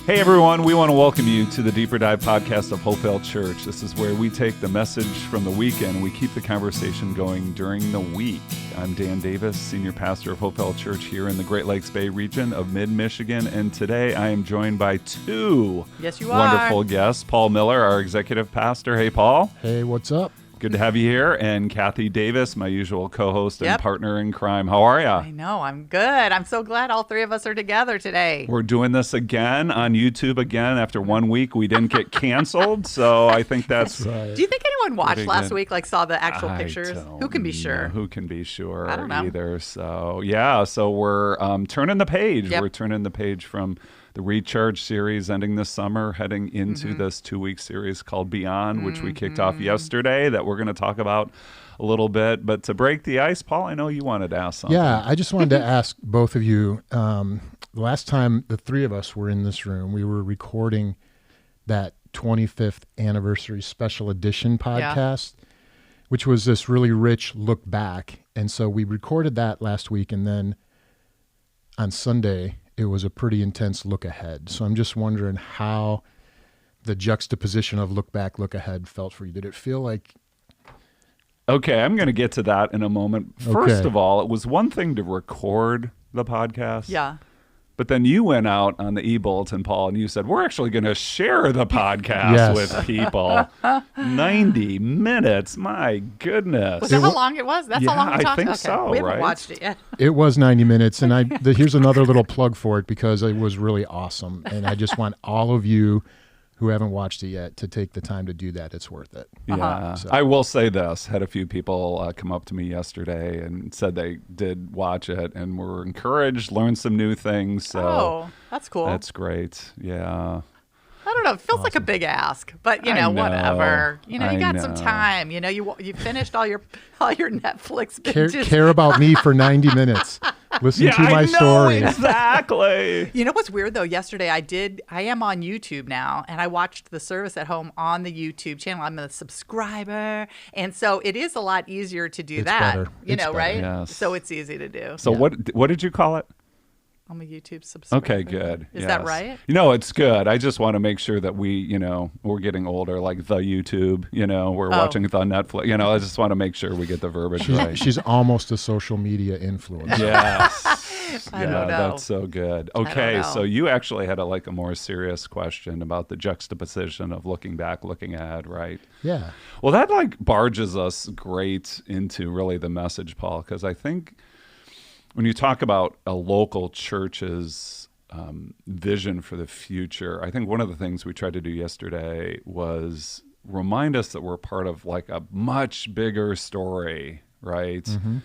Hey everyone, we want to welcome you to the Deeper Dive podcast of Hopevale Church. This is where we take the message from the weekend and we keep the conversation going during the week. I'm Dan Davis, Senior Pastor of Hopevale Church here in the Great Lakes Bay region of mid-Michigan, and today I am joined by two wonderful guests. Paul Miller, our Executive Pastor. Hey Paul. Hey, what's up? Good to have you here. And Kathy Davis, my usual co-host and partner in crime. How are you? I know. I'm good. I'm so glad all three of us are together today. We're doing this again on YouTube again. After 1 week, we didn't get canceled. So I think that's right. Do you think anyone watched last week, like saw the actual pictures? Who can be sure? Who can be sure I don't know. either. So, yeah. So we're turning the page. Yep. We're turning the page from the Recharge series ending this summer, heading into this 2-week series called Beyond, which we kicked off yesterday that we're going to talk about a little bit. But to break the ice, Paul, I know you wanted to ask something. Yeah, I just wanted to ask both of you, the last time the three of us were in this room, we were recording that 25th anniversary special edition podcast, which was this really rich look back. And so we recorded that last week, and then on Sunday, it was a pretty intense look ahead. So I'm just wondering how the juxtaposition of look back, look ahead felt for you. Did it feel like... Okay, I'm going to get to that in a moment. First of all, it was one thing to record the podcast. Yeah. But then you went out on the e-bulletin, Paul, and you said, we're actually going to share the podcast with people. 90 minutes. My goodness. Was that how long it was? That's how long we talked? I think so, We haven't right? watched it yet. It was 90 minutes, and here's another little plug for it because it was really awesome. And I just want all of you who haven't watched it yet to take the time to do that. It's worth it. Yeah. So. I will say this. Had a few people come up to me yesterday and said they did watch it and were encouraged, learned some new things. So that's cool. That's great. Yeah. I don't know. It feels like a big ask, but I know. whatever. You got some know. time. You finished all your Netflix binges. Care about me for 90 minutes. Listen to my story. Exactly. You know what's weird though? Yesterday I am on YouTube now, and I watched the service at home on the YouTube channel. I'm a subscriber, and so it is a lot easier to do that. Better. Right? Yes. So it's easy to do. So what did you call it? I'm a YouTube subscriber. Okay, good. Is that right? It's good. I just want to make sure that we're getting older, like the YouTube, we're watching the Netflix, I just want to make sure we get the verbiage right. She's almost a social media influencer. Yes. I don't know. That's so good. Okay, so you actually had a more serious question about the juxtaposition of looking back, looking ahead, right? Yeah. Well, that barges us great into really the message, Paul, because I think when you talk about a local church's vision for the future, I think one of the things we tried to do yesterday was remind us that we're part of a much bigger story, right? Mm-hmm.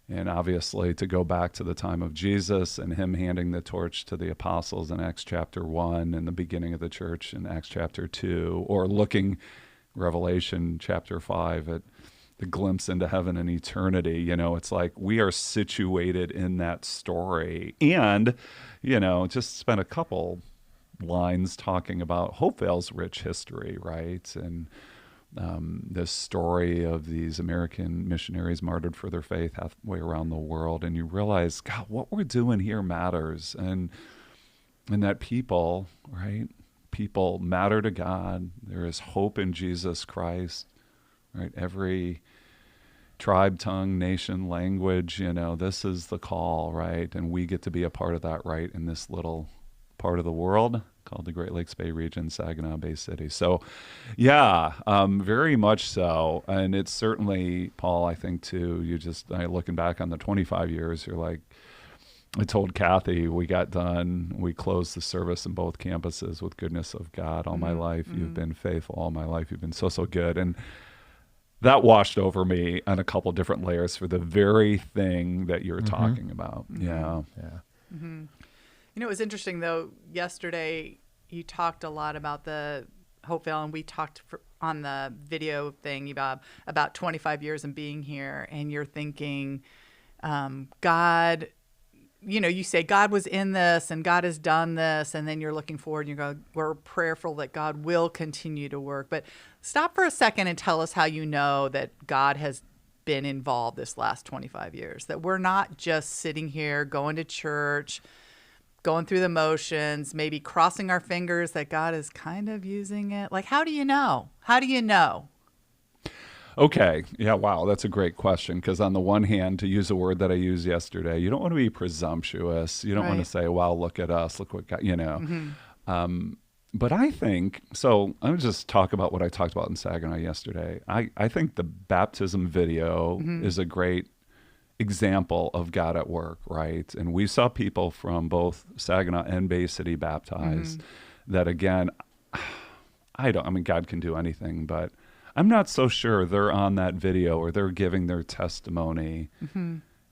And obviously to go back to the time of Jesus and him handing the torch to the apostles in Acts chapter 1 and the beginning of the church in Acts chapter 2, or looking Revelation chapter 5 at the glimpse into heaven and eternity. It's like we are situated in that story. And, just spent a couple lines talking about Hopevale's rich history, right? And this story of these American missionaries martyred for their faith halfway around the world. And you realize, God, what we're doing here matters. And that people, right? People matter to God. There is hope in Jesus Christ. Right, every tribe, tongue, nation, language, this is the call, right? And we get to be a part of that, right, in this little part of the world called the Great Lakes Bay region, Saginaw Bay City. So, very much so. And it's certainly, Paul, I think, too, looking back on the 25 years, you're like, I told Kathy, we got done, we closed the service in both campuses with goodness of God all my life. You've been faithful all my life. You've been so, so good. And that washed over me on a couple different layers for the very thing that you're talking about. Mm-hmm. Yeah. Mm-hmm. It was interesting, though. Yesterday, you talked a lot about the Hopevale, and we talked on the video thing about 25 years and being here, and you're thinking, God, you say God was in this and God has done this, and then you're looking forward and you go, we're prayerful that God will continue to work. But stop for a second and tell us how you know that God has been involved this last 25 years, that we're not just sitting here going to church, going through the motions, maybe crossing our fingers that God is kind of using it? Like, how do you know? How do you know? Okay. Yeah. Wow. That's a great question. Because on the one hand, to use a word that I used yesterday, you don't want to be presumptuous. You don't want to say, "Well, look at us. Look what God," But I think so. Let me just talk about what I talked about in Saginaw yesterday. I think the baptism video is a great example of God at work, right? And we saw people from both Saginaw and Bay City baptized. That again, I mean, God can do anything, but I'm not so sure they're on that video or they're giving their testimony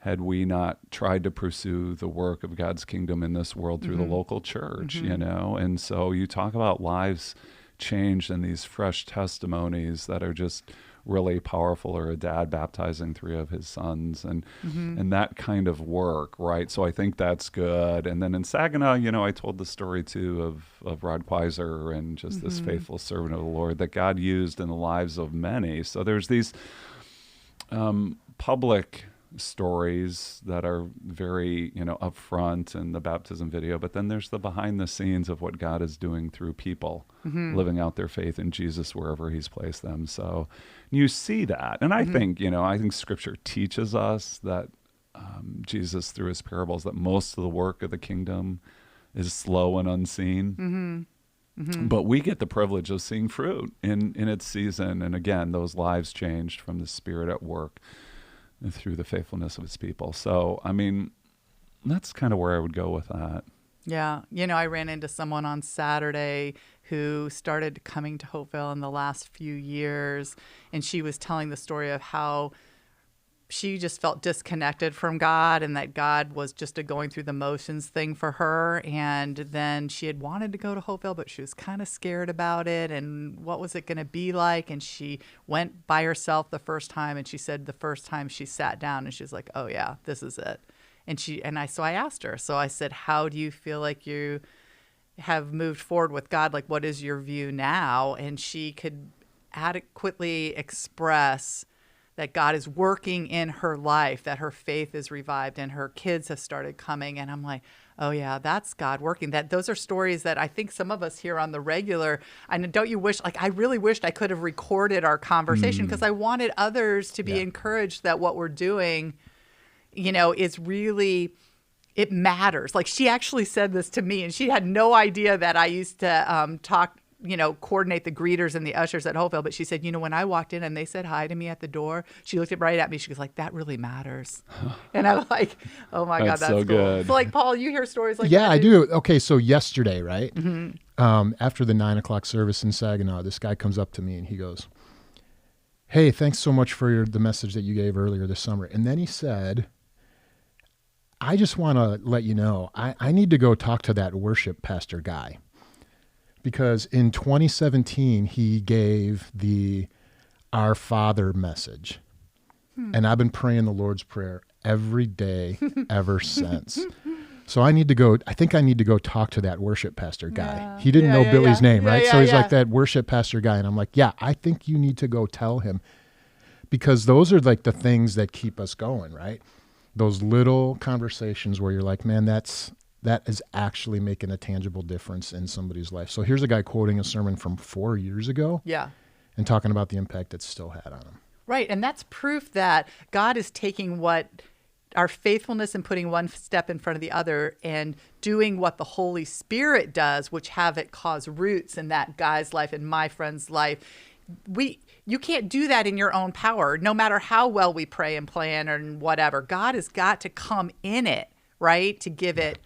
had we not tried to pursue the work of God's kingdom in this world through the local church, And so you talk about lives changed and these fresh testimonies that are just really powerful, or a dad baptizing 3 of his sons and that kind of work, right? So I think that's good. And then in Saginaw, I told the story too of Rod Quaiser and just this faithful servant of the Lord that God used in the lives of many. So there's these public stories that are very, upfront in the baptism video, but then there's the behind the scenes of what God is doing through people living out their faith in Jesus wherever he's placed them. So you see that. And I think, I think scripture teaches us that Jesus, through his parables, that most of the work of the kingdom is slow and unseen. But we get the privilege of seeing fruit in its season. And again, those lives changed from the Spirit at work and through the faithfulness of his people. So, I mean, that's kind of where I would go with that. Yeah. I ran into someone on Saturday who started coming to Hopevale in the last few years, and she was telling the story of how she just felt disconnected from God and that God was just a going through the motions thing for her. And then she had wanted to go to Hopevale, but she was kind of scared about it. And what was it going to be like? And she went by herself the first time. And she said the first time she sat down and she was like, oh yeah, this is it. So I asked her, so I said, how do you feel like you have moved forward with God? Like, what is your view now? And she could adequately express that God is working in her life, that her faith is revived and her kids have started coming. And I'm like, oh yeah, that's God working. Those are stories that I think some of us hear on the regular. And don't you wish, like, I really wished I could have recorded our conversation because I wanted others to be encouraged that what we're doing, is really, it matters. Like, she actually said this to me and she had no idea that I used to coordinate the greeters and the ushers at Hopevale. But she said, when I walked in and they said hi to me at the door, she looked right at me. She was like, that really matters. And I'm like, oh my God, that's so cool. Good. So like, Paul, you hear stories like that? Yeah, I do. Okay. So yesterday, right? After the 9:00 service in Saginaw, this guy comes up to me and he goes, hey, thanks so much for the message that you gave earlier this summer. And then he said, I just want to let you know, I need to go talk to that worship pastor guy. Because in 2017, he gave the Our Father message. And I've been praying the Lord's Prayer every day ever since. So I think I need to go talk to that worship pastor guy. Yeah. He didn't know Billy's name, right? So he's like that worship pastor guy. And I'm like, yeah, I think you need to go tell him. Because those are like the things that keep us going, right? Those little conversations where you're like, man, that is actually making a tangible difference in somebody's life. So here's a guy quoting a sermon from 4 years ago. Yeah. And talking about the impact it's still had on him. Right. And that's proof that God is taking what our faithfulness and putting one step in front of the other and doing what the Holy Spirit does, which have it cause roots in that guy's life and my friend's life. You can't do that in your own power, no matter how well we pray and plan or whatever. God has got to come in it, right, to give it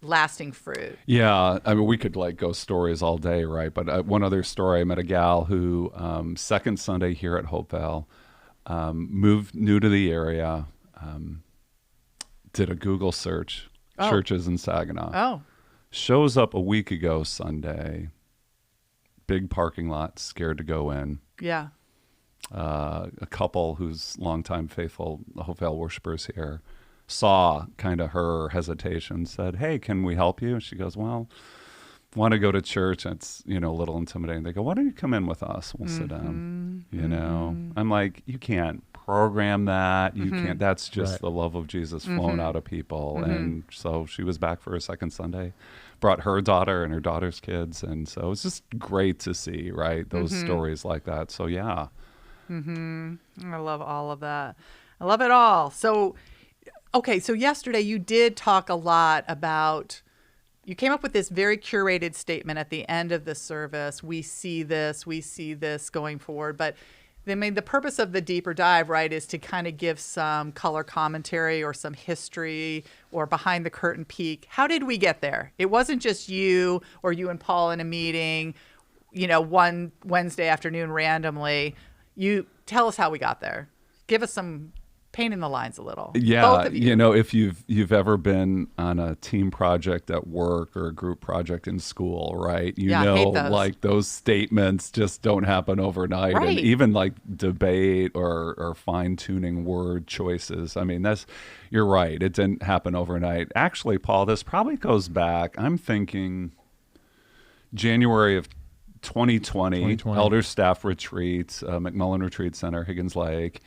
lasting fruit. Yeah, I mean, we could go stories all day, right? But one other story, I met a gal who second Sunday here at Hopevale, moved new to the area, did a Google search, churches in Saginaw. Shows up a week ago Sunday, big parking lot, scared to go in. Yeah. A couple who's longtime faithful Hopevale worshipers here saw kind of her hesitation, said, hey, can we help you? And she goes, well, want to go to church, and it's, a little intimidating. They go, why don't you come in with us? We'll sit down. I'm like, you can't program that. You can't. That's just the love of Jesus flowing out of people. And so she was back for her second Sunday, brought her daughter and her daughter's kids. And so it's just great to see, right, those stories like that. So, yeah. I love all of that. I love it all. So, okay, so yesterday you did talk a lot about, you came up with this very curated statement at the end of the service. We see this going forward. But the purpose of the deeper dive, right, is to kind of give some color commentary or some history or behind the curtain peek. How did we get there? It wasn't just you or you and Paul in a meeting, one Wednesday afternoon randomly. You tell us how we got there. Give us some paint in the lines a little. Yeah, both of you. If you've ever been on a team project at work or a group project in school, right? Hate those. Like those statements just don't happen overnight, Right. and even like debate or fine tuning word choices. I mean, you're right. It didn't happen overnight. Actually, Paul, this probably goes back. I'm thinking January of 2020. Elder Staff Retreat, McMullen Retreat Center, Higgins Lake.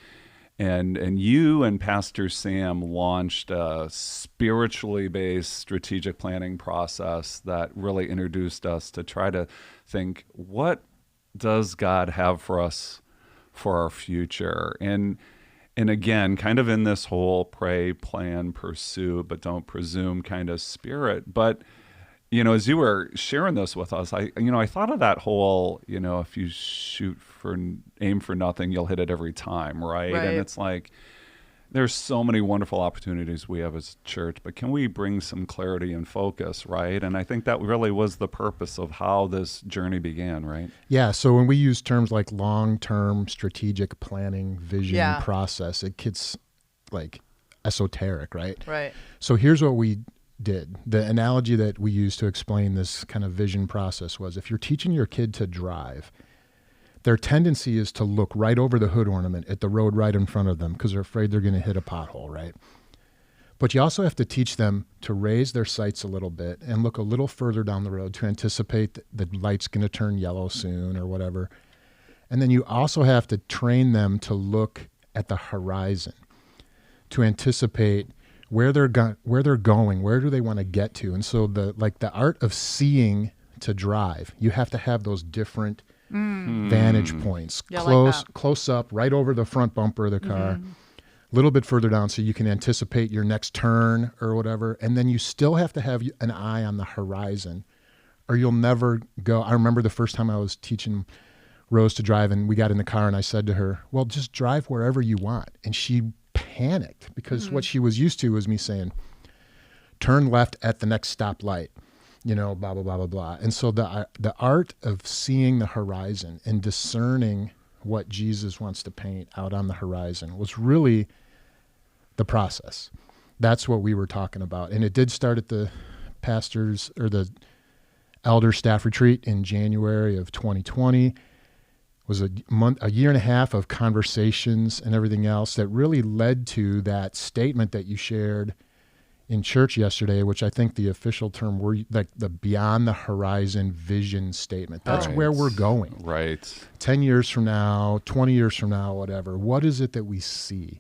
And you and Pastor Sam launched a spiritually based strategic planning process that really introduced us to try to think, what does God have for us for our future? And again, kind of in this whole pray, plan, pursue, but don't presume kind of spirit. But as you were sharing this with us, I thought of that whole, if you aim for nothing, you'll hit it every time, right? And it's like, there's so many wonderful opportunities we have as a church, but can we bring some clarity and focus, right? And I think that really was the purpose of how this journey began, right? Yeah, so when we use terms like long-term strategic planning, vision, process, it gets like esoteric, right? Right. So here's what we did. The analogy that we used to explain this kind of vision process was, if you're teaching your kid to drive, their tendency is to look right over the hood ornament at the road right in front of them because they're afraid they're going to hit a pothole, right? But you also have to teach them to raise their sights a little bit and look a little further down the road to anticipate that the light's going to turn yellow soon or whatever. And then you also have to train them to look at the horizon, to anticipate where they're going, where do they want to get to. And so the art of seeing to drive, you have to have those different vantage points, close up, right over the front bumper of the car, a little bit further down so you can anticipate your next turn or whatever. And then you still have to have an eye on the horizon or you'll never go. I remember the first time I was teaching Rose to drive and we got in the car and I said to her, well, just drive wherever you want. And she panicked because what she was used to was me saying, turn left at the next stoplight, blah, blah, blah, blah, blah. And so the art of seeing the horizon and discerning what Jesus wants to paint out on the horizon was really the process. That's what we were talking about. And it did start at the pastors or the elder staff retreat in January of 2020. Was a year and a half of conversations and everything else that really led to that statement that you shared in church yesterday, which I think the official term were like the beyond the horizon vision statement. That's where we're going. Right. 10 years from now, 20 years from now, whatever. What is it that we see?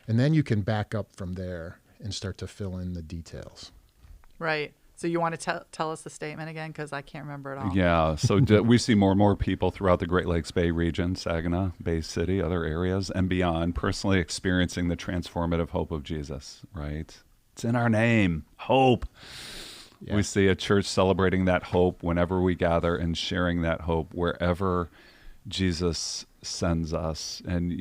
And then you can back up from there and start to fill in the details. Right. So you want to tell us the statement again? Because I can't remember it all. Yeah. So we see more and more people throughout the Great Lakes Bay region, Saginaw, Bay City, other areas, and beyond, personally experiencing the transformative hope of Jesus, right? It's in our name, hope. Yeah. We see a church celebrating that hope whenever we gather and sharing that hope wherever Jesus sends us. And,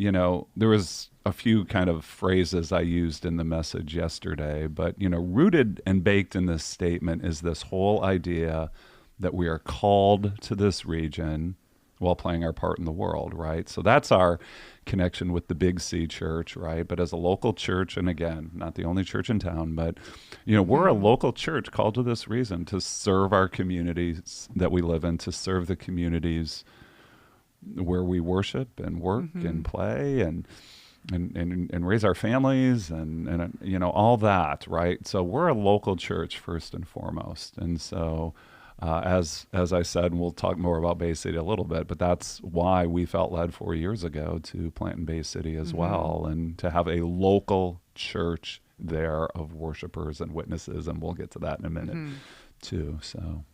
there was a few kind of phrases I used in the message yesterday, but, rooted and baked in this statement is this whole idea that we are called to this region while playing our part in the world, right? So that's our connection with the Big C Church, right? But as a local church, and again, not the only church in town, but, we're a local church called to this reason, to serve our communities that we live in, to serve the communities where we worship and work and play and raise our families and all that, right? So we're a local church first and foremost. And so As I said, and we'll talk more about Bay City a little bit, but that's why we felt led 4 years ago to plant in Bay City as well, and to have a local church there of worshipers and witnesses, and we'll get to that in a minute too. So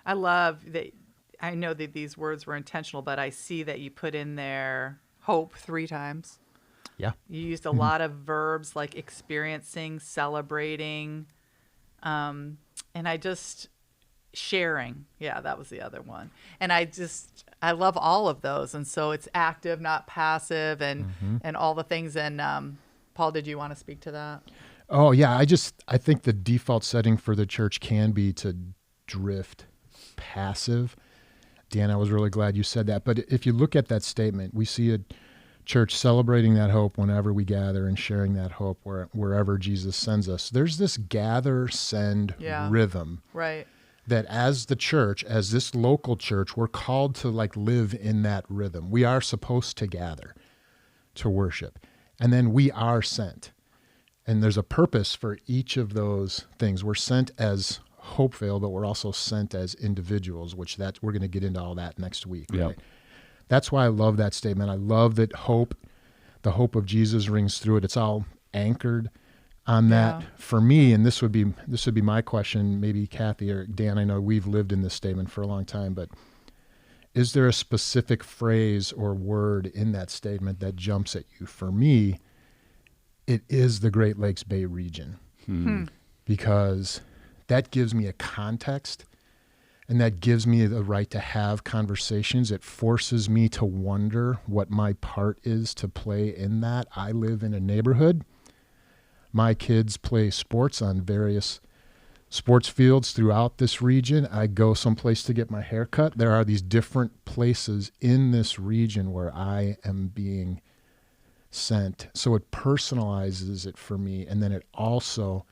I love that. I know that these words were intentional, but I see that you put in there hope 3 times. Yeah. You used a lot of verbs like experiencing, celebrating, and I just sharing. Yeah, that was the other one. And I love all of those. And so it's active, not passive, and all the things. And Paul, did you want to speak to that? Oh yeah. I think the default setting for the church can be to drift passive. Dan, I was really glad you said that. But if you look at that statement, we see a church celebrating that hope whenever we gather and sharing that hope wherever Jesus sends us. There's this gather, send rhythm. Right. That as the church, as this local church, we're called to live in that rhythm. We are supposed to gather to worship. And then we are sent. And there's a purpose for each of those things. We're sent as Hopevale, but we're also sent as individuals, which we're going to get into all that next week. Right? Yep. That's why I love that statement. I love that the hope of Jesus rings through it. It's all anchored on that for me. And this would be my question, maybe Kathy or Dan. I know we've lived in this statement for a long time, but is there a specific phrase or word in that statement that jumps at you? For me, it is the Great Lakes Bay region, because that gives me a context, and that gives me the right to have conversations. It forces me to wonder what my part is to play in that. I live in a neighborhood. My kids play sports on various sports fields throughout this region. I go someplace to get my hair cut. There are these different places in this region where I am being sent. So it personalizes it for me, and then it also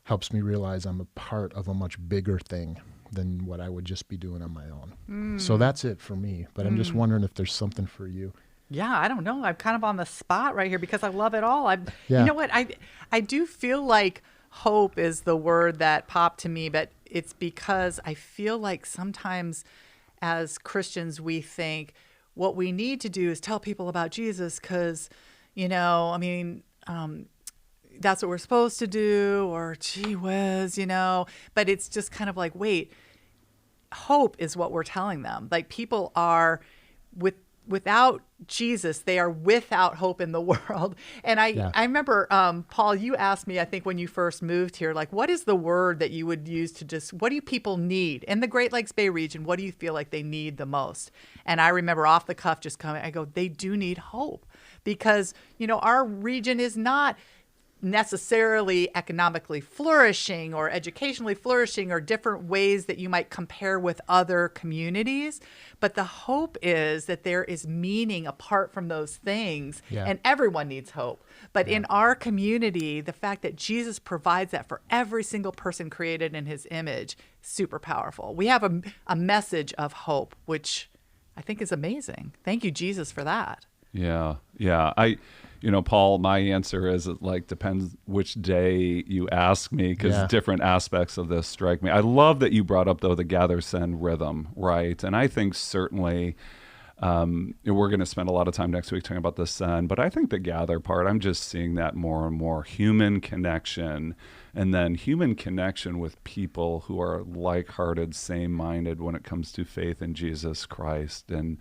helps me realize I'm a part of a much bigger thing than what I would just be doing on my own. So that's it for me. But I'm just wondering if there's something for you. Yeah, I don't know. I'm kind of on the spot right here because I love it all. You know what? I do feel like hope is the word that popped to me, but it's because I feel like sometimes as Christians we think what we need to do is tell people about Jesus because, that's what we're supposed to do, or gee whiz, but it's just kind of like, wait, hope is what we're telling them. Like people are without Jesus, they are without hope in the world. And I remember, Paul, you asked me, I think when you first moved here, like, what is the word that you would use to what do people need in the Great Lakes Bay region? What do you feel like they need the most? And I remember off the cuff just coming, I go, they do need hope because, our region is not necessarily economically flourishing or educationally flourishing or different ways that you might compare with other communities. But the hope is that there is meaning apart from those things, and everyone needs hope. But in our community, the fact that Jesus provides that for every single person created in his image, super powerful. We have a message of hope, which I think is amazing. Thank you, Jesus, for that. Yeah. Paul, my answer is it depends which day you ask me because different aspects of this strike me. I love that you brought up, though, the gather send rhythm, right? And I think certainly we're going to spend a lot of time next week talking about the send, but I think the gather part, I'm just seeing that more and more human connection, and then human connection with people who are like-hearted, same-minded when it comes to faith in Jesus Christ, and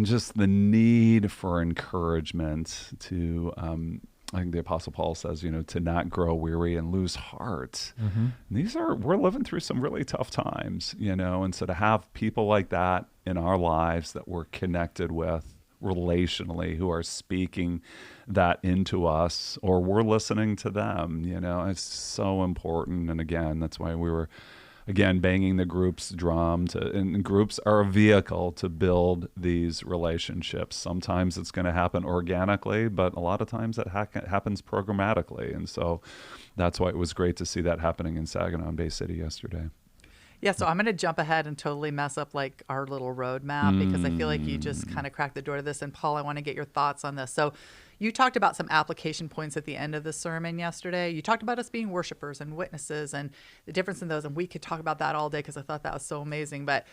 just the need for encouragement to, I think the Apostle Paul says, to not grow weary and lose heart. We're living through some really tough times, and so to have people like that in our lives that we're connected with relationally, who are speaking that into us, or we're listening to them, it's so important. And again, that's why we were banging the group's drum, and groups are a vehicle to build these relationships. Sometimes it's going to happen organically, but a lot of times it happens programmatically. And so that's why it was great to see that happening in Saginaw and Bay City yesterday. Yeah, so I'm going to jump ahead and totally mess up our little roadmap because I feel like you just kind of cracked the door to this. And Paul, I want to get your thoughts on this. So, You talked about some application points at the end of the sermon yesterday. You talked about us being worshipers and witnesses and the difference in those. And we could talk about that all day because I thought that was so amazing. But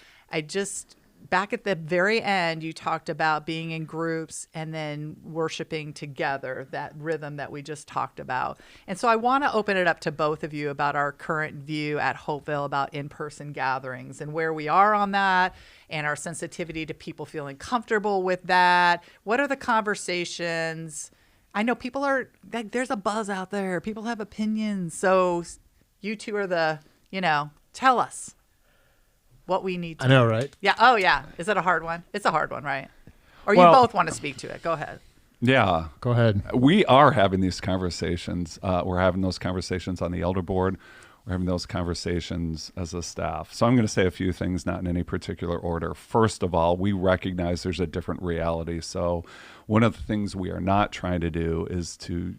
back at the very end, you talked about being in groups and then worshiping together, that rhythm that we just talked about. And so I want to open it up to both of you about our current view at Hopevale about in-person gatherings and where we are on that and our sensitivity to people feeling comfortable with that. What are the conversations? I know people are, like, there's a buzz out there. People have opinions. So you two are tell us what we need to I know, right? Yeah. Oh, yeah. Is it a hard one? It's a hard one, right? Or you Well, both want to speak to it. Go ahead. Yeah. Go ahead. We are having these conversations. We're having those conversations on the elder board. We're having those conversations as a staff. So I'm going to say a few things, not in any particular order. First of all, we recognize there's a different reality. So one of the things we are not trying to do is to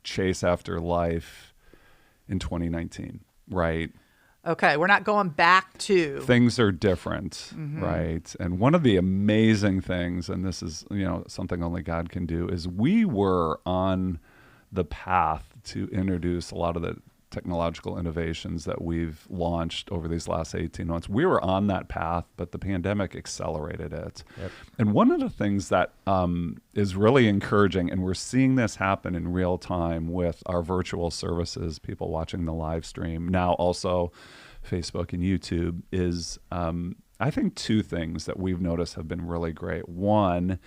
chase after life in 2019, right? Okay. We're not going back to. Things are different, right? And one of the amazing things, and this is, something only God can do, is we were on the path to introduce a lot of the technological innovations that we've launched over these last 18 months. We were on that path, but the pandemic accelerated it. Yep. And one of the things that is really encouraging, and we're seeing this happen in real time with our virtual services, people watching the live stream, now also Facebook and YouTube, is I think two things that we've noticed have been really great. One,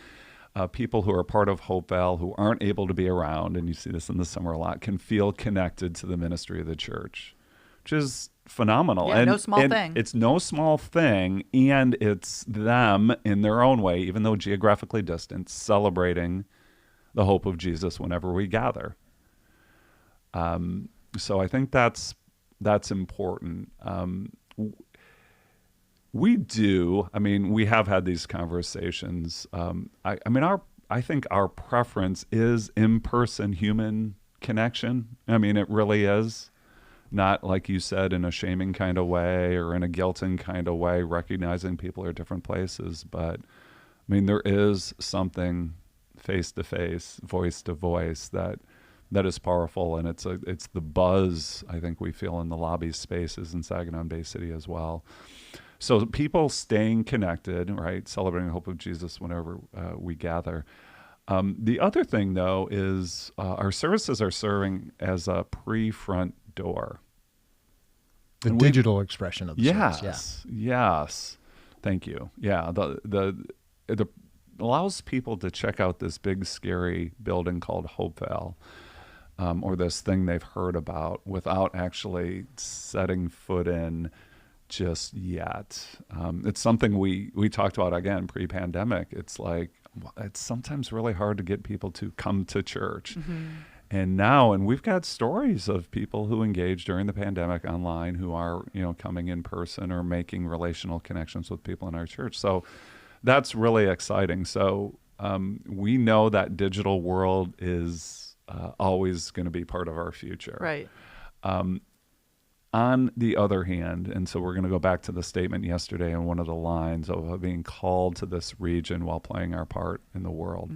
people who are part of Hopevale who aren't able to be around, and you see this in the summer a lot, can feel connected to the ministry of the church, which is phenomenal. Yeah, no small thing. It's no small thing, and it's them in their own way, even though geographically distant, celebrating the hope of Jesus whenever we gather. So I think that's important. We have had these conversations. I think our preference is in-person human connection. It really is. Not, like you said, in a shaming kind of way or in a guilting kind of way, recognizing people are different places. But, there is something face-to-face, voice-to-voice that is powerful, and it's the buzz I think we feel in the lobby spaces in Saginaw and Bay City as well. So people staying connected, right, celebrating the hope of Jesus whenever we gather. The other thing, though, is our services are serving as a pre-front door. The digital expression of the service. Yes. Thank you. Yeah, it allows people to check out this big, scary building called Hopevale, or this thing they've heard about without actually setting foot in just yet. It's something we talked about, again, pre-pandemic. It's like, it's sometimes really hard to get people to come to church. And we've got stories of people who engaged during the pandemic online who are, coming in person or making relational connections with people in our church. So that's really exciting. So we know that digital world is always going to be part of our future. Right. On the other hand, and so we're going to go back to the statement yesterday and one of the lines of being called to this region while playing our part in the world.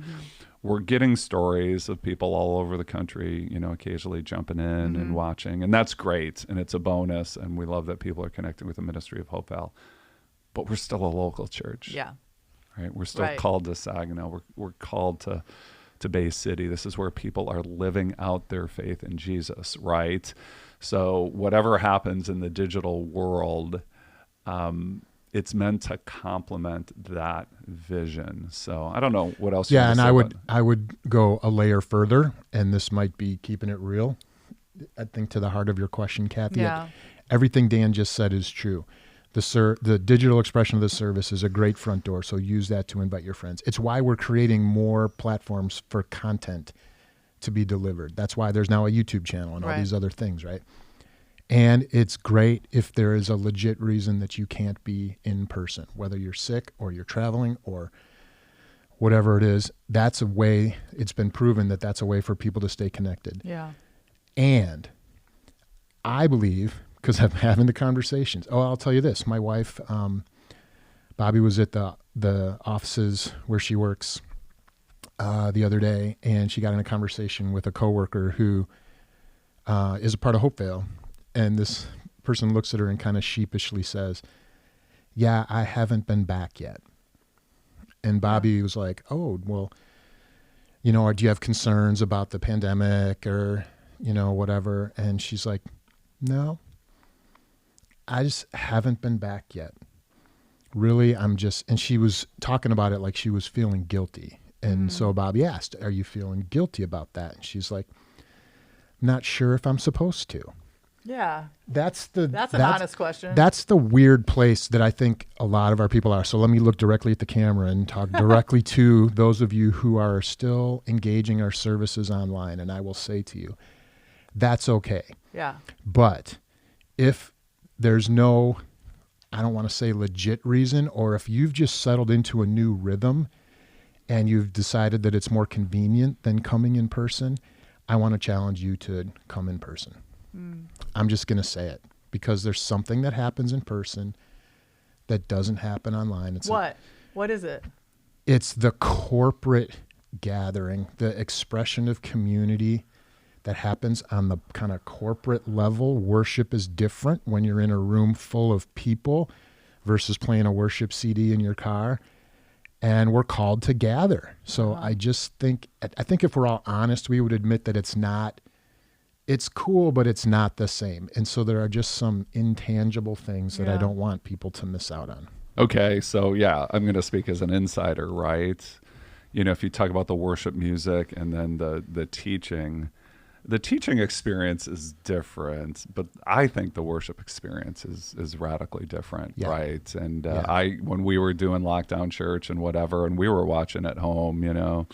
We're getting stories of people all over the country, occasionally jumping in and watching, and that's great, and it's a bonus, and we love that people are connecting with the ministry of Hopevale. But we're still a local church. Yeah. Right? We're still called to Saginaw. We're called to Bay City. This is where people are living out their faith in Jesus, right? So whatever happens in the digital world, it's meant to complement that vision. So I don't know what else. Yeah, and I would go a layer further, and this might be keeping it real. I think to the heart of your question, Kathy. Yeah. Everything Dan just said is true. The digital expression of the service is a great front door, so use that to invite your friends. It's why we're creating more platforms for content to be delivered. That's why there's now a YouTube channel and all these other things, right? And it's great if there is a legit reason that you can't be in person, whether you're sick or you're traveling or whatever it is. That's a way, it's been proven that that's a way for people to stay connected. Yeah. And I believe, because I'm having the conversations. Oh, I'll tell you this. My wife, Bobby, was at the offices where she works the other day, and she got in a conversation with a coworker who is a part of Hopevale, and this person looks at her and kind of sheepishly says, "Yeah, I haven't been back yet." And Bobby was like, "Oh, well, or do you have concerns about the pandemic or, whatever?" And she's like, "No, I just haven't been back yet. Really, and she was talking about it like she was feeling guilty. And so Bobby asked, "Are you feeling guilty about that?" And she's like, "Not sure if I'm supposed to." Yeah. That's an honest question. That's the weird place that I think a lot of our people are. So let me look directly at the camera and talk directly to those of you who are still engaging our services online. And I will say to you, that's okay. Yeah. But if there's no, I don't want to say legit reason, or if you've just settled into a new rhythm and you've decided that it's more convenient than coming in person, I want to challenge you to come in person. I'm just going to say it, because there's something that happens in person that doesn't happen online. What is it? It's the corporate gathering, the expression of community that happens on the kind of corporate level. Worship is different when you're in a room full of people versus playing a worship CD in your car. And we're called to gather. So I think if we're all honest, we would admit that it's cool, but it's not the same. And so there are just some intangible things that I don't want people to miss out on. Okay, so yeah, I'm going to speak as an insider, right? If you talk about the worship music and then the teaching experience is different, but I think the worship experience is radically different, right? And when we were doing lockdown church and whatever, and we were watching at home,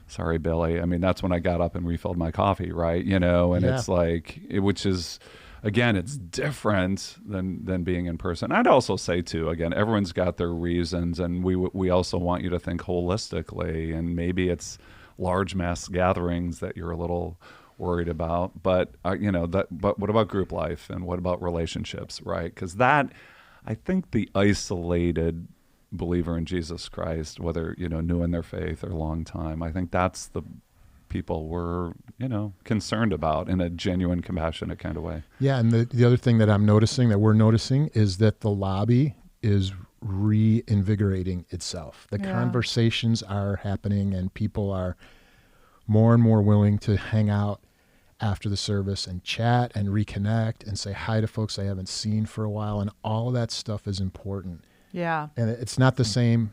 sorry, Billy. I mean, that's when I got up and refilled my coffee, right? And it's like, which is, again, it's different than being in person. I'd also say too, again, everyone's got their reasons, and we also want you to think holistically, and maybe it's large mass gatherings that you're a little worried about, but but what about group life, and what about relationships, right? Because that, I think, the isolated believer in Jesus Christ, whether new in their faith or long time, I think that's the people we're concerned about in a genuine, compassionate kind of way. Yeah, and the other thing that we're noticing is that the lobby is reinvigorating itself. The conversations are happening, and people are more and more willing to hang out after the service and chat and reconnect and say hi to folks they haven't seen for a while, and all of that stuff is important. Yeah. And it's not the same,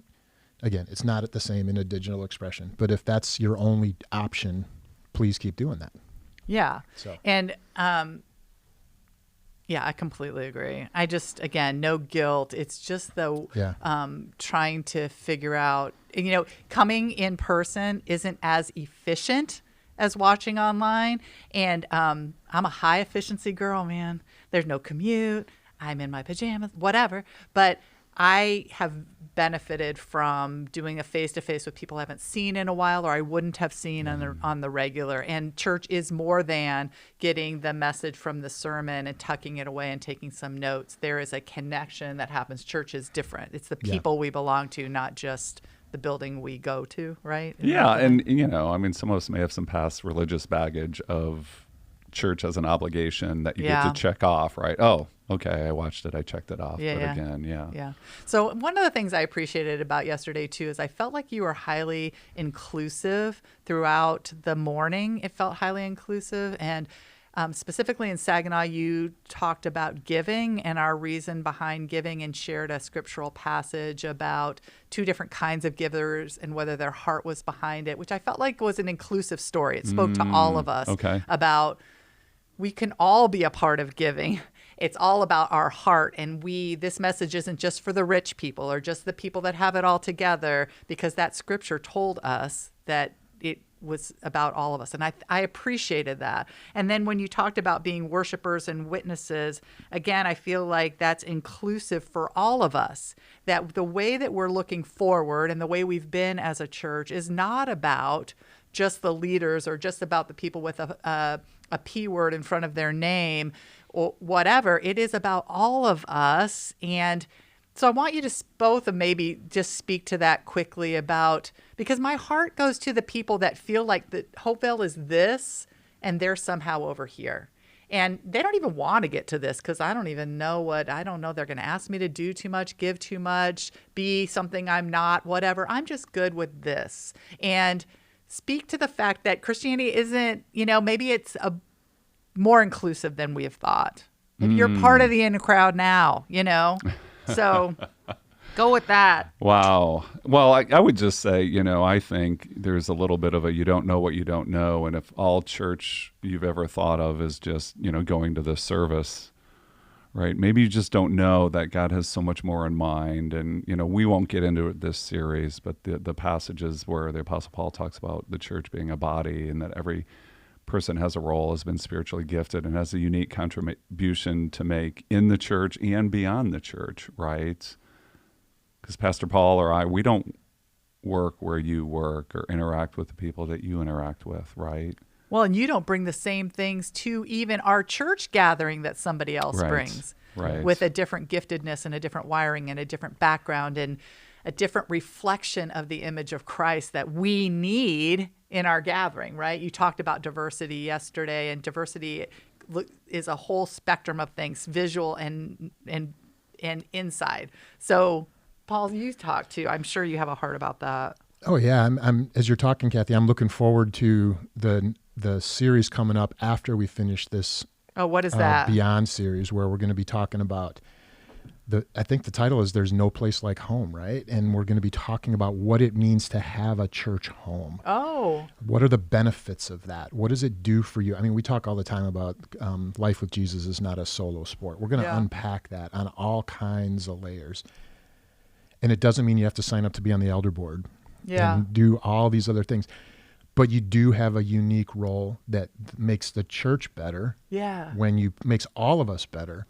again, it's not the same in a digital expression, but if that's your only option, please keep doing that. Yeah. So. And, I completely agree. I just, again, no guilt. It's just trying to figure out, coming in person isn't as efficient as watching online. And I'm a high efficiency girl, man. There's no commute. I'm in my pajamas, whatever. But I have benefited from doing a face-to-face with people I haven't seen in a while, or I wouldn't have seen on the regular. And church is more than getting the message from the sermon and tucking it away and taking some notes. There is a connection that happens. Church is different. It's the people we belong to, not just the building we go to, right? And some of us may have some past religious baggage of church as an obligation that you get to check off, right? Oh, okay, I watched it, I checked it off. Again. So one of the things I appreciated about yesterday too is I felt like you were highly inclusive throughout the morning. It felt highly inclusive, and specifically in Saginaw, you talked about giving and our reason behind giving, and shared a scriptural passage about two different kinds of givers and whether their heart was behind it, which I felt like was an inclusive story. It spoke to all of us about we can all be a part of giving. It's all about our heart. And this message isn't just for the rich people or just the people that have it all together, because that scripture told us that it was about all of us. And I appreciated that. And then when you talked about being worshipers and witnesses, again, I feel like that's inclusive for all of us, that the way that we're looking forward and the way we've been as a church is not about just the leaders or just about the people with a P word in front of their name or whatever. It is about all of us. And so I want you to both maybe just speak to that quickly about, Because my heart goes to the people that feel like that Hopevale is this and they're somehow over here. And they don't even want to get to this because I don't know they're going to ask me to do too much, give too much, be something I'm not, whatever. I'm just good with this. And speak to the fact that Christianity isn't, maybe it's a more inclusive than we have thought. Maybe you're part of the in crowd now, So go with that. Wow. Well, I would just say, I think there's a little bit of a you don't know what you don't know. And if all church you've ever thought of is just, going to this service, right? Maybe you just don't know that God has so much more in mind. And, we won't get into this series, but the passages where the Apostle Paul talks about the church being a body and that every person has a role, has been spiritually gifted, and has a unique contribution to make in the church and beyond the church, right? Because Pastor Paul or I, we don't work where you work or interact with the people that you interact with, right? Well, and you don't bring the same things to even our church gathering that somebody else brings. Right. With a different giftedness and a different wiring and a different background and a different reflection of the image of Christ that we need in our gathering, right? You talked about diversity yesterday, and diversity is a whole spectrum of things, visual and inside. So, Paul, you talk too. I'm sure you have a heart about that. Oh yeah, I'm as you're talking, Kathy, I'm looking forward to the series coming up after we finish this. Oh, what is that? Beyond series, where we're going to be talking about I think the title is "There's No Place Like Home," right? And we're going to be talking about what it means to have a church home. Oh. What are the benefits of that? What does it do for you? I mean, we talk all the time about life with Jesus is not a solo sport. We're going to unpack that on all kinds of layers. And it doesn't mean you have to sign up to be on the elder board and do all these other things. But you do have a unique role that makes the church better. Yeah. Makes all of us better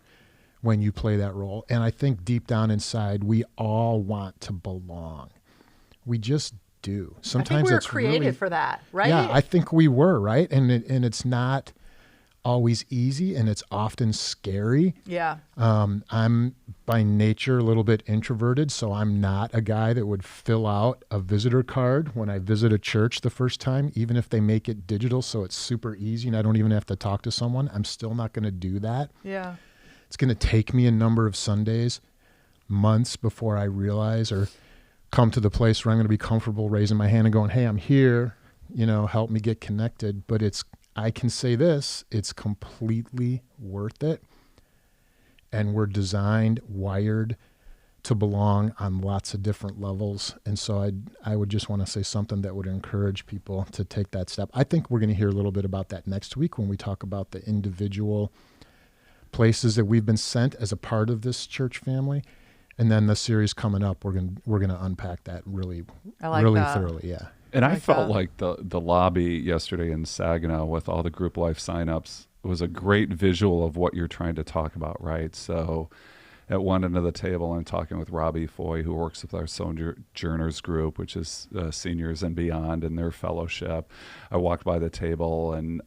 when you play that role. And I think deep down inside, we all want to belong. We just do. Sometimes I think we were created for that, right? Yeah, I think we were, right? And it's not always easy, and it's often scary. Yeah. I'm by nature a little bit introverted, so I'm not a guy that would fill out a visitor card when I visit a church the first time, even if they make it digital so it's super easy and I don't even have to talk to someone. I'm still not going to do that. Yeah. It's going to take me a number of Sundays, months before I realize or come to the place where I'm going to be comfortable raising my hand and going, hey, I'm here, help me get connected. But I can say this, it's completely worth it. And we're designed, wired to belong on lots of different levels. And so I would just want to say something that would encourage people to take that step. I think we're going to hear a little bit about that next week when we talk about the individual places that we've been sent as a part of this church family. And then the series coming up, we're going to unpack that really thoroughly. Yeah. And I felt like the lobby yesterday in Saginaw with all the group life signups was a great visual of what you're trying to talk about, right? So at one end of the table, I'm talking with Robbie Foy, who works with our Sojourners group, which is seniors and beyond in their fellowship. I walked by the table and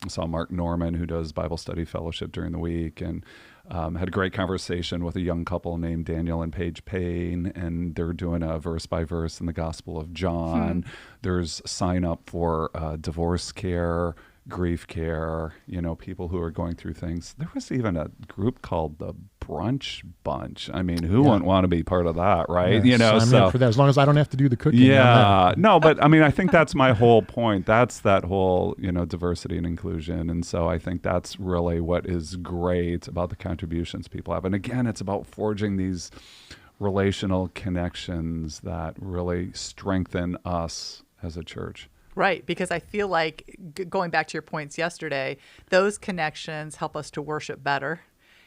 saw Mark Norman, who does Bible study fellowship during the week, and had a great conversation with a young couple named Daniel and Paige Payne, and they're doing a verse by verse in the Gospel of John. There's sign up for divorce care, grief care, people who are going through things. There was even a group called the Brunch Bunch. I mean, who wouldn't want to be part of that, right? Sign me up for that, as long as I don't have to do the cooking. Yeah, no, but I mean, I think that's my whole point. That's that whole, diversity and inclusion. And so I think that's really what is great about the contributions people have. And again, it's about forging these relational connections that really strengthen us as a church. Right, because I feel like, going back to your points yesterday, those connections help us to worship better,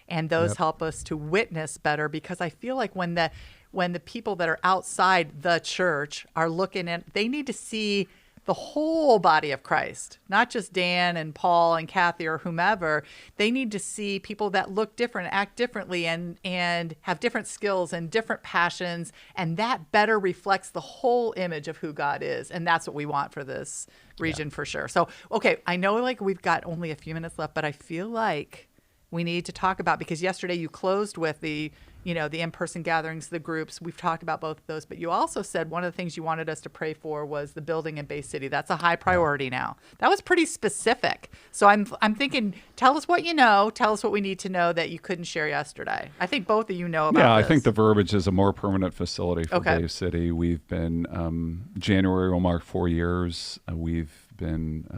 and those help us to witness better, because I feel like when the people that are outside the church are looking at, they need to see the whole body of Christ, not just Dan and Paul and Kathy or whomever. They need to see people that look different, act differently, and have different skills and different passions, and that better reflects the whole image of who God is. And that's what we want for this region for sure. So, okay, I know we've got only a few minutes left, but I feel like we need to talk about, because yesterday you closed with the in-person gatherings, the groups. We've talked about both of those, but you also said one of the things you wanted us to pray for was the building in Bay City. That's a high priority now. That was pretty specific. So I'm thinking, tell us what you know. Tell us what we need to know that you couldn't share yesterday. I think both of you know about Yeah, this. I think the verbiage is a more permanent facility for Okay. Bay City. We've been, January will mark 4 years. We've been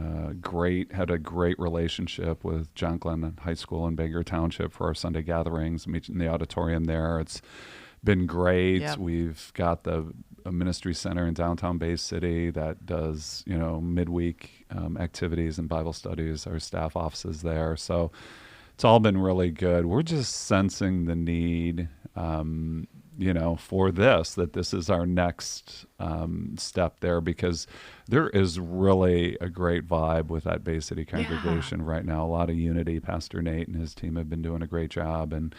had a great relationship with John Glenn High School in Bangor Township for our Sunday gatherings, meeting in the auditorium there. It's been great. Yep. We've got a ministry center in downtown Bay City that does, midweek activities and Bible studies. Our staff offices there. So it's all been really good. We're just sensing the need, for that this is our next step there, because there is really a great vibe with that Bay City congregation right now. A lot of unity. Pastor Nate and his team have been doing a great job, and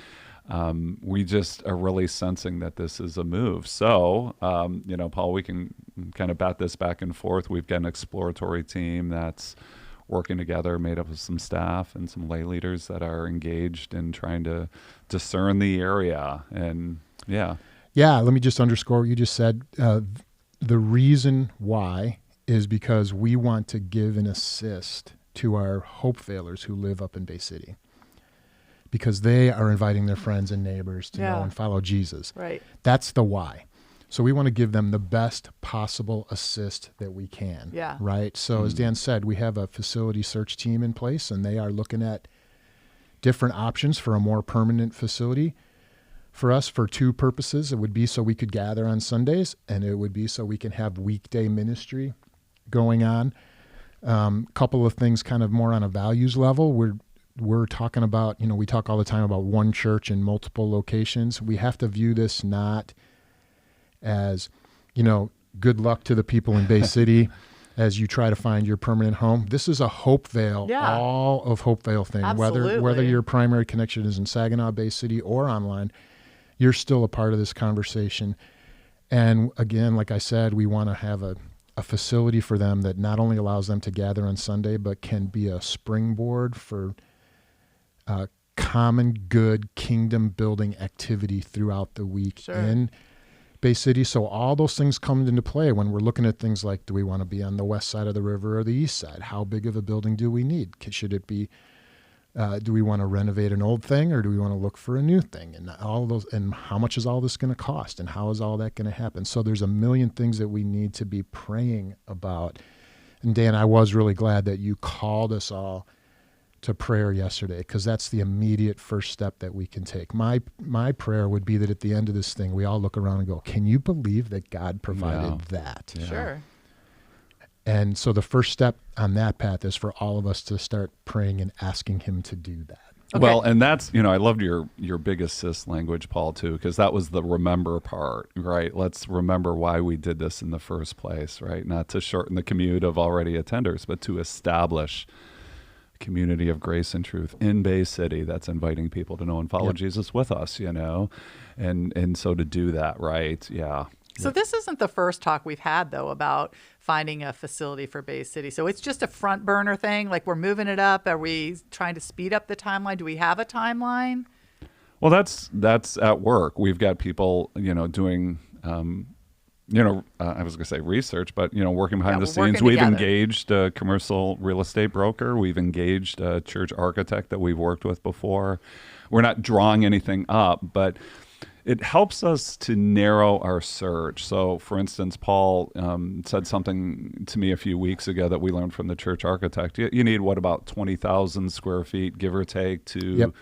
we just are really sensing that this is a move. So, Paul, we can kind of bat this back and forth. We've got an exploratory team that's working together, made up of some staff and some lay leaders that are engaged in trying to discern the area. And yeah, let me just underscore what you just said. The reason why is because we want to give an assist to our Hopevalers who live up in Bay City, because they are inviting their friends and neighbors to know and follow Jesus. Right. That's the why. So we want to give them the best possible assist that we can. Yeah. Right. So as Dan said, we have a facility search team in place, and they are looking at different options for a more permanent facility. For us, for two purposes. It would be so we could gather on Sundays, and it would be so we can have weekday ministry going on. Couple of things kind of more on a values level. We're talking about, we talk all the time about one church in multiple locations. We have to view this not as, good luck to the people in Bay City as you try to find your permanent home. This is a Hopevale, all of Hopevale thing. Absolutely. Whether your primary connection is in Saginaw, Bay City, or online, you're still a part of this conversation. And again, like I said, we want to have a facility for them that not only allows them to gather on Sunday, but can be a springboard for common good kingdom building activity throughout the week in Bay City. So all those things come into play when we're looking at things like, do we want to be on the west side of the river or the east side? How big of a building do we need? Should it be do we want to renovate an old thing, or do we want to look for a new thing? And all those, and how much is all this going to cost, and how is all that going to happen? So there's a million things that we need to be praying about. And Dan, I was really glad that you called us all to prayer yesterday, because that's the immediate first step that we can take. My prayer would be that at the end of this thing, we all look around and go, can you believe that God provided that? Yeah. Sure. And so the first step on that path is for all of us to start praying and asking him to do that. Okay. Well, and that's, I loved your big assist language, Paul, too, because that was the remember part, right? Let's remember why we did this in the first place, right? Not to shorten the commute of already attenders, but to establish a community of grace and truth in Bay City that's inviting people to know and follow Jesus with us, and so to do that, right? Yeah. So this isn't the first talk we've had, though, about finding a facility for Bay City. So it's just a front burner thing? Like, we're moving it up? Are we trying to speed up the timeline? Do we have a timeline? Well, that's at work. We've got people, doing, I was going to say research, but, working behind the scenes. We've engaged a commercial real estate broker. We've engaged a church architect that we've worked with before. We're not drawing anything up, but it helps us to narrow our search. So, for instance, Paul said something to me a few weeks ago that we learned from the church architect. You need, about 20,000 square feet, give or take, to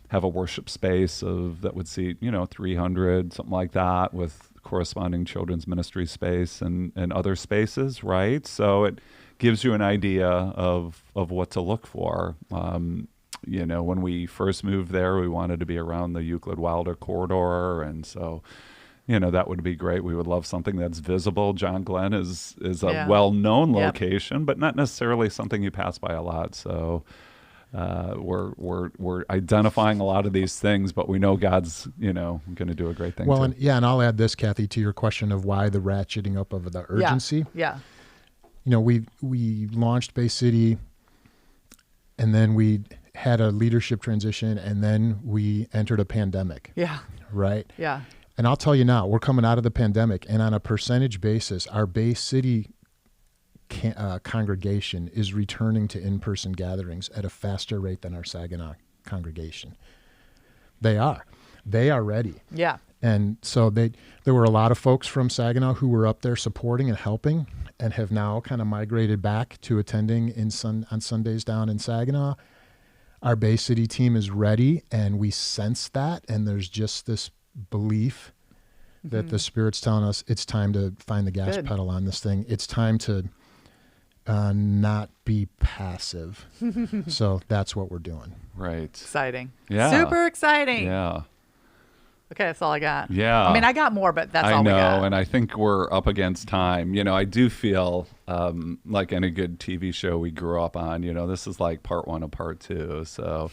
have a worship space that would seat, 300, something like that, with corresponding children's ministry space and other spaces, right? So it gives you an idea of what to look for. When we first moved there, we wanted to be around the Euclid-Wilder corridor, and so, that would be great. We would love something that's visible. John Glenn is a well-known location, but not necessarily something you pass by a lot. So we're identifying a lot of these things, but we know God's going to do a great thing. Well, and I'll add this, Kathy, to your question of why the ratcheting up of the urgency. Yeah. We launched Bay City, and then we had a leadership transition, and then we entered a pandemic. Yeah. Right? Yeah. And I'll tell you now, we're coming out of the pandemic, and on a percentage basis, our Bay City congregation is returning to in-person gatherings at a faster rate than our Saginaw congregation. They are ready. Yeah. And so there were a lot of folks from Saginaw who were up there supporting and helping, and have now kind of migrated back to attending on Sundays down in Saginaw. Our Bay City team is ready, and we sense that, and there's just this belief that the Spirit's telling us it's time to find the gas pedal on this thing. It's time to not be passive. So that's what we're doing. Right. Exciting. Yeah. Super exciting. Yeah. Okay, that's all I got. Yeah. I mean, I got more, but that's all I we know, got. and I think we're up against time. I do feel like in a good TV show we grew up on, this is like part 1 of part 2. So,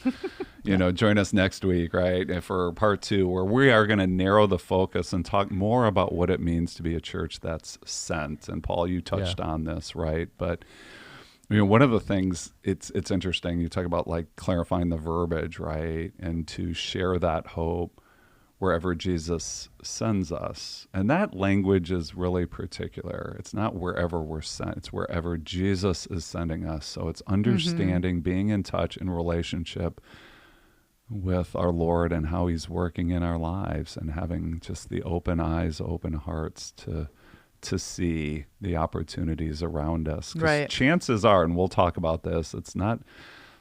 join us next week, right, for part 2, where we are going to narrow the focus and talk more about what it means to be a church that's sent. And Paul, you touched on this, right? But one of the things, it's interesting, you talk about like clarifying the verbiage, right, and to share that hope wherever Jesus sends us. And that language is really particular. It's not wherever we're sent, it's wherever Jesus is sending us. So it's understanding, being in touch in relationship with our Lord and how he's working in our lives, and having just the open eyes, open hearts to see the opportunities around us. 'Cause right. chances are, and we'll talk about this, it's not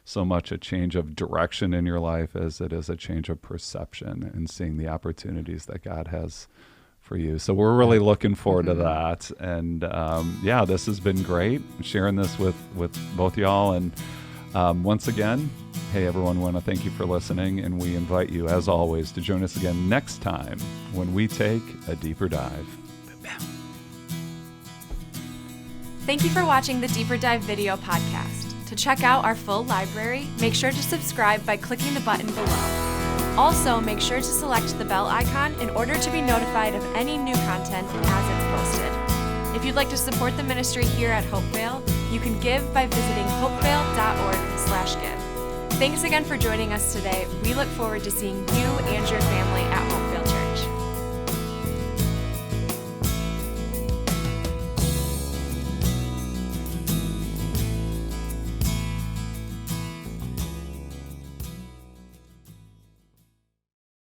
so much a change of direction in your life as it is a change of perception and seeing the opportunities that God has for you. So we're really looking forward to that. And this has been great sharing this with both y'all. And once again, hey everyone, want to thank you for listening, and we invite you as always to join us again next time when we take a deeper dive. Thank you for watching the Deeper Dive video podcast. To check out our full library, make sure to subscribe by clicking the button below. Also, make sure to select the bell icon in order to be notified of any new content as it's posted. If you'd like to support the ministry here at Hopevale, you can give by visiting hopevale.org/give. Thanks again for joining us today. We look forward to seeing you and your family